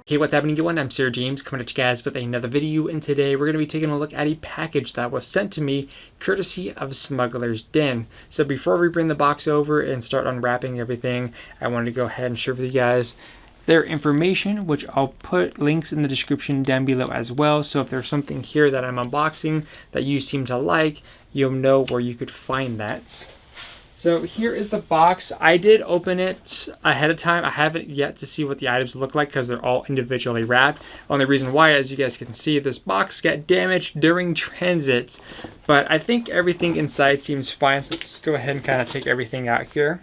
Hey, what's happening, everyone? I'm SirJames coming at you guys with another video, and today we're going to be taking a look at a package that was sent to me courtesy of Smugglers Den. So before we bring the box over and start unwrapping everything, I wanted to go ahead and share with you guys their information, which I'll put links in the description down below as well. So if there's something here that I'm unboxing that you seem to like, you'll know where you could find that. So here is the box. I did open it ahead of time. I haven't yet to see what the items look like because they're all individually wrapped. Only reason why, as you guys can see, this box got damaged during transit. But I think everything inside seems fine. So let's go ahead and kind of take everything out here.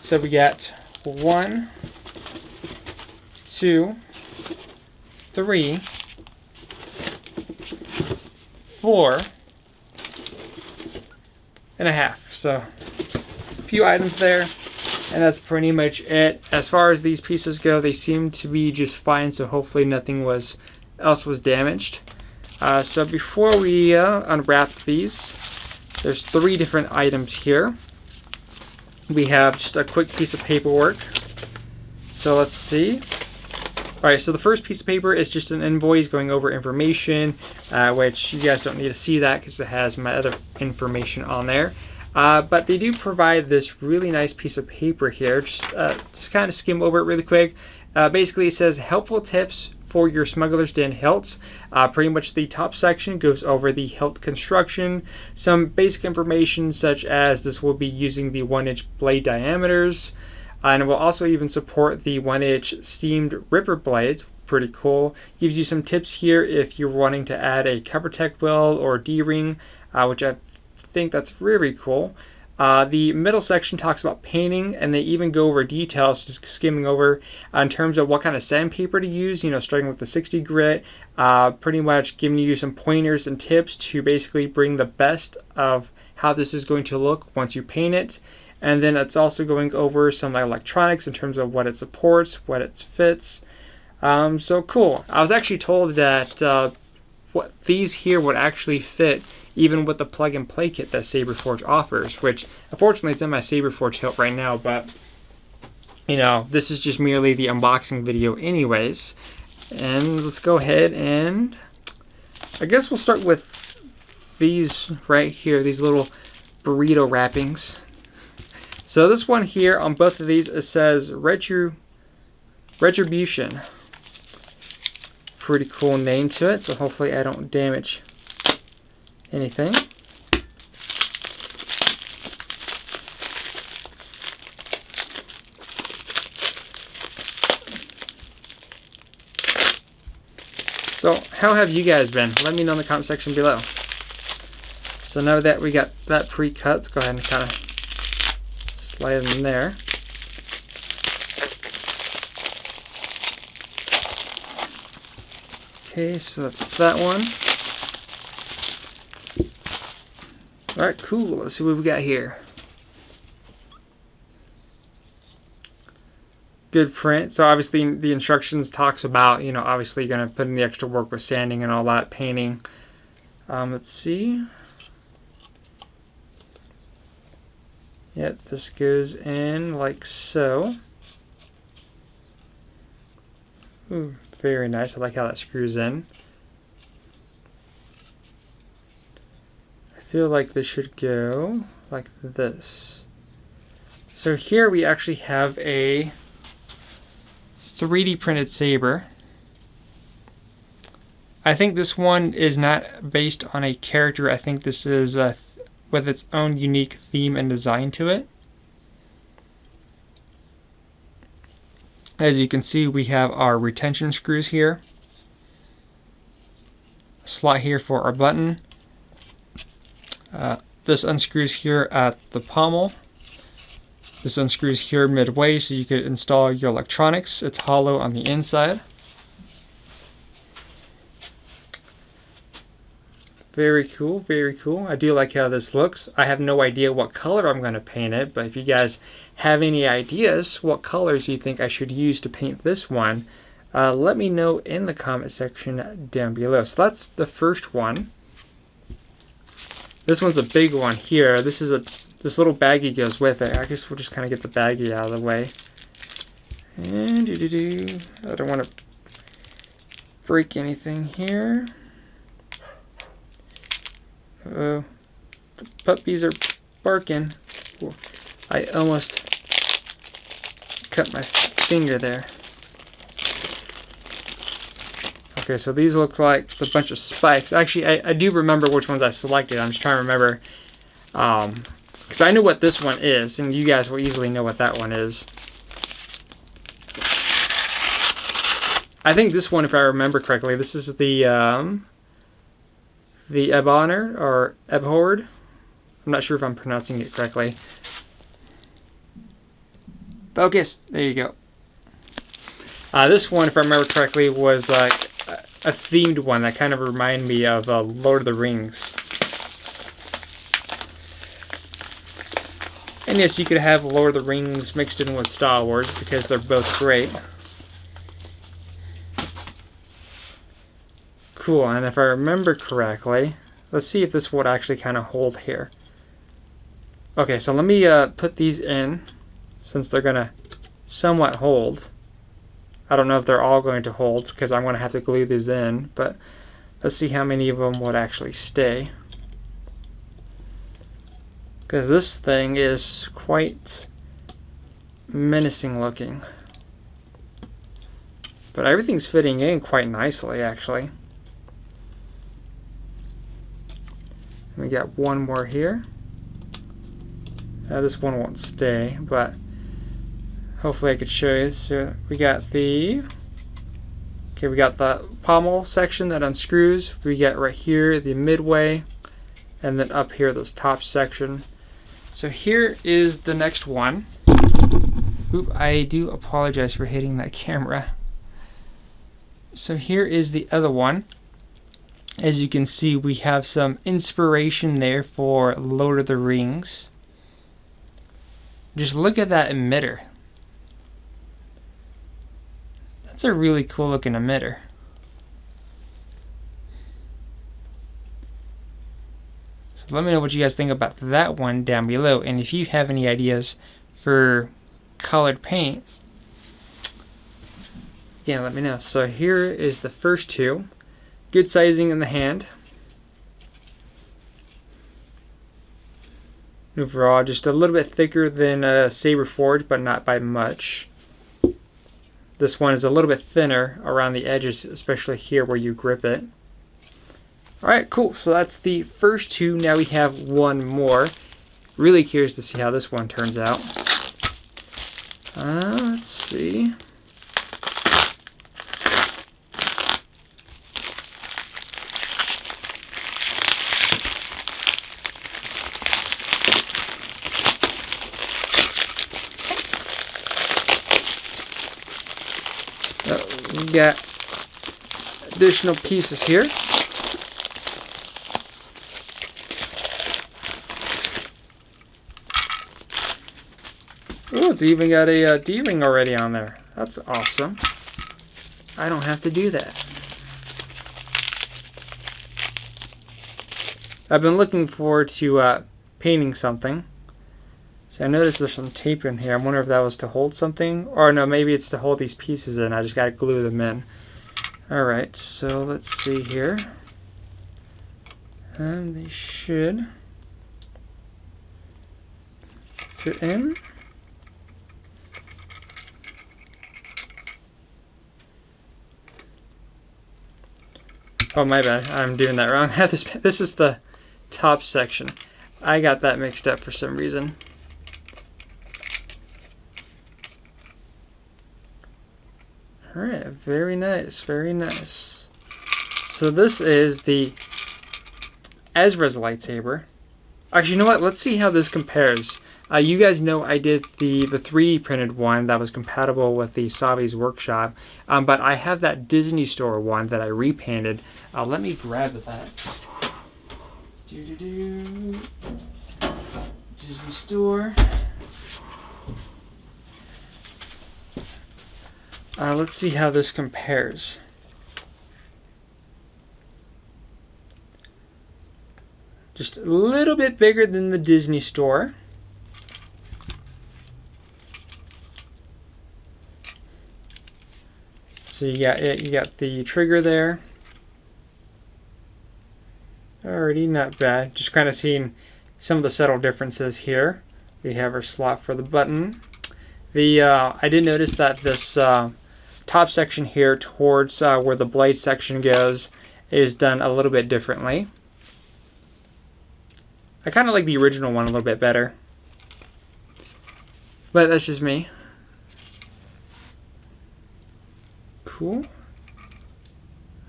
So we got 1, 2, 3, 4 and a half. So few items there, and that's pretty much it. As far as these pieces go, they seem to be just fine, so hopefully nothing else was damaged. So before we unwrap these, there's 3 different items here. We have just a quick piece of paperwork. So let's see. Alright, so the first piece of paper is just an invoice going over information, which you guys don't need to see that because it has my other information on there. But they do provide this really nice piece of paper here. Just kind of skim over it really quick. Basically, it says helpful tips for your Smugglers Den hilts. Pretty much the top section goes over the hilt construction, some basic information such as this will be using the 1-inch blade diameters, and it will also even support the 1-inch steamed ripper blades. Pretty cool. Gives you some tips here if you're wanting to add a cover tech weld or D-ring, which I think that's really cool. The middle section talks about painting, and they even go over details, just skimming over in terms of what kind of sandpaper to use, starting with the 60 grit, pretty much giving you some pointers and tips to basically bring the best of how this is going to look once you paint it. And then it's also going over some electronics in terms of what it supports, what it fits. So cool. I was actually told that what these here would actually fit even with the plug-and-play kit that Saberforge offers, which unfortunately it's in my Saberforge hilt right now, but this is just merely the unboxing video anyways. And let's go ahead and I guess we'll start with these right here, these little burrito wrappings. So this one here on both of these, it says Retribution. Pretty cool name to it, so hopefully I don't damage anything. So how have you guys been? Let me know in the comment section below. So now that we got that pre-cut, let's go ahead and kind of slide it in there. Okay, so that's that one. Alright, cool. Let's see what we got here. Good print. So obviously the instructions talks about, obviously you're going to put in the extra work with sanding and all that, painting. Let's see. Yep, this goes in like so. Ooh, very nice. I like how that screws in. I feel like this should go like this. So here we actually have a 3D printed saber. I think this one is not based on a character. I think this is with its own unique theme and design to it. As you can see, we have our retention screws here. A slot here for our button. This unscrews here at the pommel. This unscrews here midway so you could install your electronics. It's hollow on the inside. Very cool, very cool. I do like how this looks. I have no idea what color I'm going to paint it, but if you guys have any ideas what colors you think I should use to paint this one, let me know in the comment section down below. So that's the first one. This one's a big one here. This this little baggie goes with it. I guess we'll just kind of get the baggie out of the way. And I don't want to break anything here. Uh-oh. The puppies are barking. Ooh, I almost cut my finger there. Okay, so these look like it's a bunch of spikes. Actually, I do remember which ones I selected. I'm just trying to remember. Because I know what this one is, and you guys will easily know what that one is. I think this one, if I remember correctly, this is the Ebonner, or Ebhord. I'm not sure if I'm pronouncing it correctly. Focus! There you go. This one, if I remember correctly, was like a themed one that kind of reminded me of Lord of the Rings. And yes, you could have Lord of the Rings mixed in with Star Wars because they're both great. Cool, and if I remember correctly, let's see if this would actually kind of hold here. Okay, so let me put these in, since they're going to somewhat hold. I don't know if they're all going to hold, because I'm going to have to glue these in, but let's see how many of them would actually stay. Because this thing is quite menacing looking. But everything's fitting in quite nicely, actually. We got one more here. This one won't stay, but hopefully I could show you. So we got the pommel section that unscrews. We got right here the midway, and then up here this top section. So here is the next one. Oop, I do apologize for hitting that camera. So here is the other one. As you can see, we have some inspiration there for Lord of the Rings. Just look at that emitter. That's a really cool looking emitter. So let me know what you guys think about that one down below. And if you have any ideas for colored paint, again, let me know. So here is the first two. Good sizing in the hand. Overall, just a little bit thicker than a Saber Forge, but not by much. This one is a little bit thinner around the edges, especially here where you grip it. Alright, cool. So that's the first two. Now we have one more. Really curious to see how this one turns out. Let's see. We got additional pieces here. Oh, it's even got a D-ring already on there. That's awesome. I don't have to do that. I've been looking forward to painting something. So I noticed there's some tape in here. I wonder if that was to hold something. Or no, maybe it's to hold these pieces in. I just got to glue them in. Alright, so let's see here. And they should fit in. Oh, my bad. I'm doing that wrong. This is the top section. I got that mixed up for some reason. Alright, very nice, very nice. So this is the Ezra's lightsaber. Actually, you know what? Let's see how this compares. You guys know I did the 3D printed one that was compatible with the Savi's Workshop, but I have that Disney Store one that I repainted. Let me grab that. Disney Store. Let's see how this compares. Just a little bit bigger than the Disney Store. So you got the trigger there. Alrighty, not bad. Just kind of seeing some of the subtle differences here. We have our slot for the button. I did notice that this top section here towards where the blade section goes is done a little bit differently. I kind of like the original one a little bit better, but that's just me. Cool.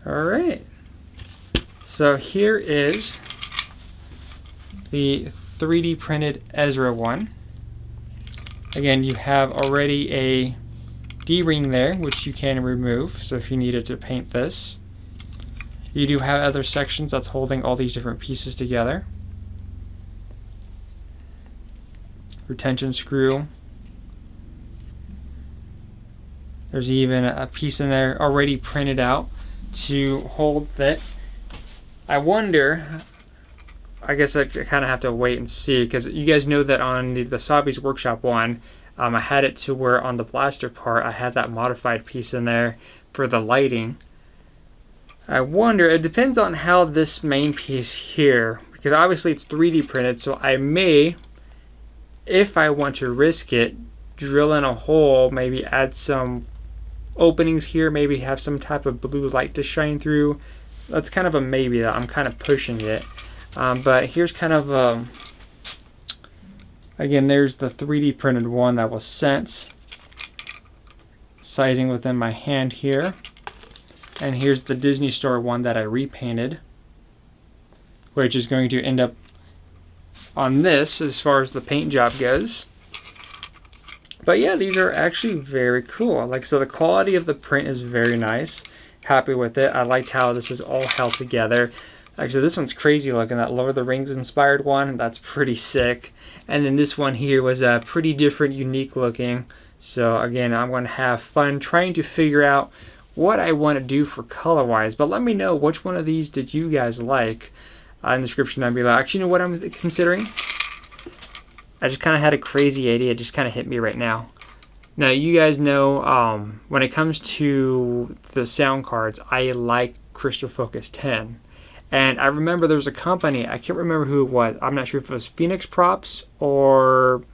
Alright, so here is the 3D printed Ezra One. Again, you have already a D-ring there, which you can remove, so if you needed to paint this. You do have other sections that's holding all these different pieces together. Retention screw. There's even a piece in there already printed out to hold that. I wonder, I guess I kind of have to wait and see, because you guys know that on the Sabi's Workshop one, I had it to where on the blaster part I had that modified piece in there for the lighting. I wonder, it depends on how this main piece here, because obviously it's 3D printed, so I may, if I want to risk it, drill in a hole, maybe add some openings here, maybe have some type of blue light to shine through. That's kind of a maybe, that I'm kind of pushing it. But here's kind of, again, there's the 3D printed one that was sent. Sizing within my hand here. And here's the Disney Store one that I repainted, which is going to end up on this as far as the paint job goes. But yeah, these are actually very cool. Like, so the quality of the print is very nice. Happy with it. I liked how this is all held together. Actually, this one's crazy looking. That Lord of the Rings inspired one, that's pretty sick. And then this one here was pretty different, unique looking. So again, I'm going to have fun trying to figure out what I want to do for color wise. But let me know which one of these did you guys like in the description down below. Actually, you know what I'm considering? I just kind of had a crazy idea. It just kind of hit me right now. Now, you guys know when it comes to the sound cards, I like Crystal Focus 10. And I remember there was a company, I can't remember who it was. I'm not sure if it was Phoenix Props or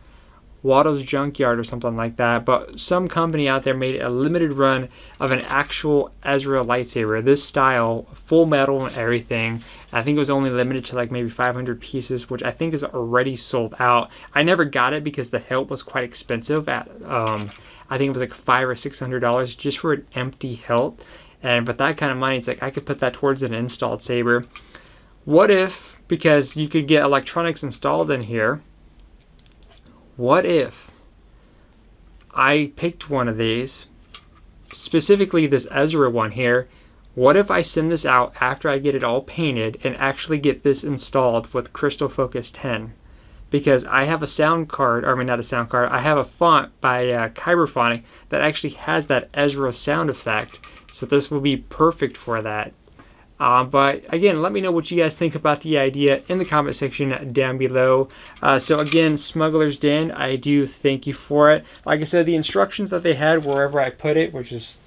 Watto's Junkyard or something like that. But some company out there made a limited run of an actual Ezra lightsaber. This style, full metal and everything. I think it was only limited to like maybe 500 pieces, which I think is already sold out. I never got it because the hilt was quite expensive at, I think it was like $500 or $600 just for an empty hilt. And with that kind of money, it's like I could put that towards an installed saber. What if, because you could get electronics installed in here, what if I picked one of these, specifically this Ezra one here, what if I send this out after I get it all painted and actually get this installed with Crystal Focus 10? Because I have a sound card, or I mean not a sound card, I have a font by Kyberphonic that actually has that Ezra sound effect. So this will be perfect for that. But again, let me know what you guys think about the idea in the comment section down below. So again, Smugglers Den, I do thank you for it. Like I said, the instructions that they had wherever I put it, which is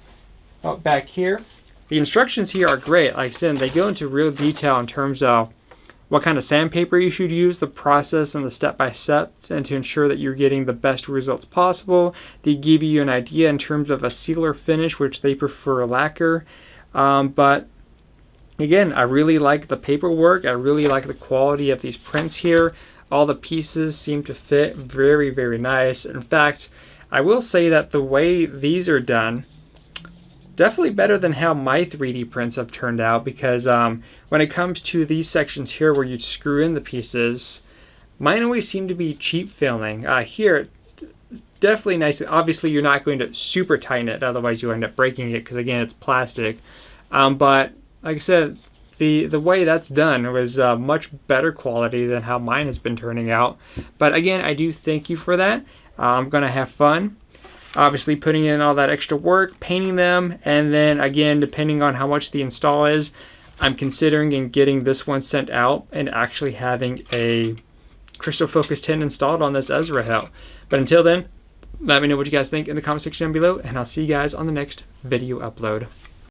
back here, the instructions here are great. Like I said, they go into real detail in terms of what kind of sandpaper you should use, the process and the step-by-steps, and to ensure that you're getting the best results possible. They give you an idea in terms of a sealer finish, which they prefer lacquer. But again, I really like the paperwork. I really like the quality of these prints here. All the pieces seem to fit very, very nice. In fact, I will say that the way these are done, definitely better than how my 3D prints have turned out, because when it comes to these sections here where you screw in the pieces, mine always seem to be cheap filling. Here, definitely nice. Obviously, you're not going to super tighten it, otherwise you end up breaking it, because again, it's plastic. But like I said, the way that's done was much better quality than how mine has been turning out. But again, I do thank you for that. I'm going to have fun. Obviously putting in all that extra work, painting them, and then again, depending on how much the install is, I'm considering getting this one sent out and actually having a Crystal Focus 10 installed on this Ezra hilt. But until then, Let me know what you guys think in the comment section down below, and I'll see you guys on the next video upload.